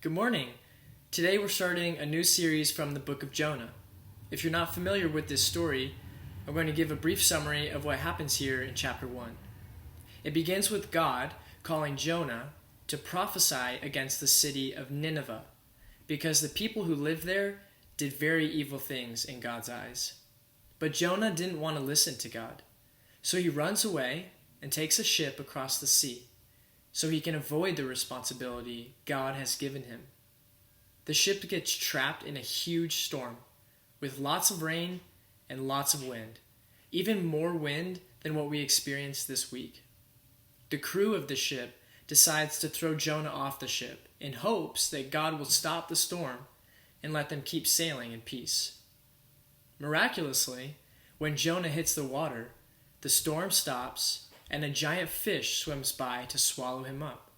Good morning. Today we're starting a new series from the book of Jonah. If you're not familiar with this story, I'm going to give a brief summary of what happens here in chapter 1. It begins with God calling Jonah to prophesy against the city of Nineveh because the people who lived there did very evil things in God's eyes. But Jonah didn't want to listen to God, so he runs away and takes a ship across the sea so he can avoid the responsibility God has given him. The ship gets trapped in a huge storm with lots of rain and lots of wind, even more wind than what we experienced this week. The crew of the ship decides to throw Jonah off the ship in hopes that God will stop the storm and let them keep sailing in peace. Miraculously, when Jonah hits the water, the storm stops and a giant fish swims by to swallow him up.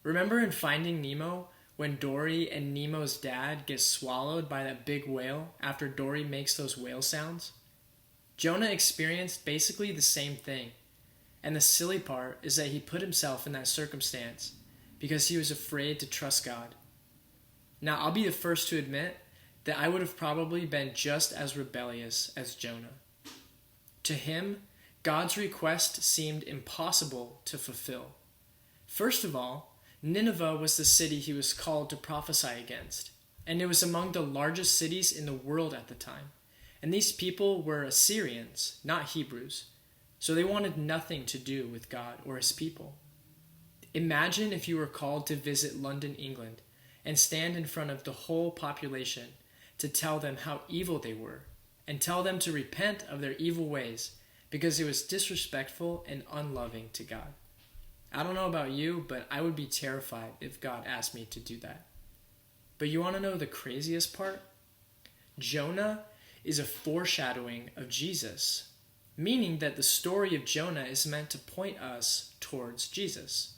Remember in Finding Nemo when Dory and Nemo's dad get swallowed by that big whale after Dory makes those whale sounds? Jonah experienced basically the same thing, and the silly part is that he put himself in that circumstance because he was afraid to trust God. Now, I'll be the first to admit that I would have probably been just as rebellious as Jonah. To him, God's request seemed impossible to fulfill. First of all, Nineveh was the city he was called to prophesy against, and it was among the largest cities in the world at the time. And these people were Assyrians, not Hebrews, so they wanted nothing to do with God or his people. Imagine if you were called to visit London, England, and stand in front of the whole population to tell them how evil they were, and tell them to repent of their evil ways because it was disrespectful and unloving to God. I don't know about you, but I would be terrified if God asked me to do that. But you want to know the craziest part? Jonah is a foreshadowing of Jesus, meaning that the story of Jonah is meant to point us towards Jesus.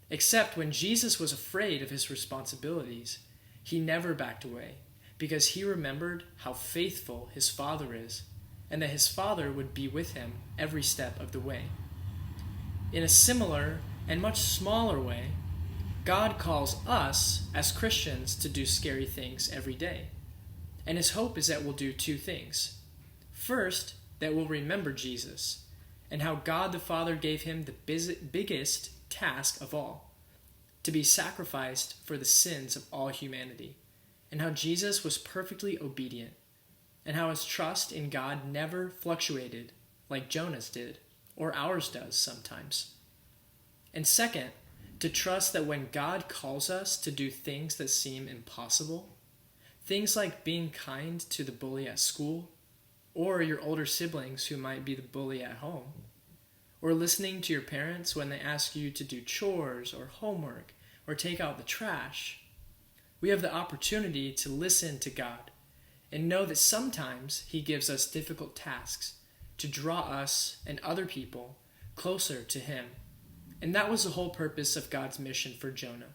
Except when Jesus was afraid of his responsibilities, he never backed away because he remembered how faithful his Father is and that his Father would be with him every step of the way. In a similar and much smaller way, God calls us as Christians to do scary things every day. And his hope is that we'll do two things. First, that we'll remember Jesus and how God the Father gave him the biggest task of all, to be sacrificed for the sins of all humanity, and how Jesus was perfectly obedient, and how his trust in God never fluctuated like Jonah's did, or ours does sometimes. And second, to trust that when God calls us to do things that seem impossible, things like being kind to the bully at school, or your older siblings who might be the bully at home, or listening to your parents when they ask you to do chores or homework or take out the trash, we have the opportunity to listen to God and know that sometimes he gives us difficult tasks to draw us and other people closer to him. And that was the whole purpose of God's mission for Jonah,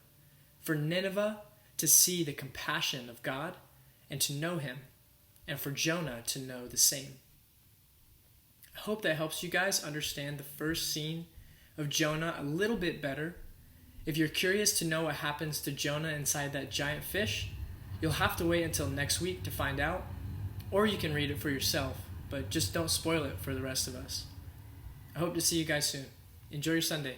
for Nineveh to see the compassion of God and to know him, and for Jonah to know the same. I hope that helps you guys understand the first scene of Jonah a little bit better. If you're curious to know what happens to Jonah inside that giant fish, you'll have to wait until next week to find out, or you can read it for yourself, but just don't spoil it for the rest of us. I hope to see you guys soon. Enjoy your Sunday.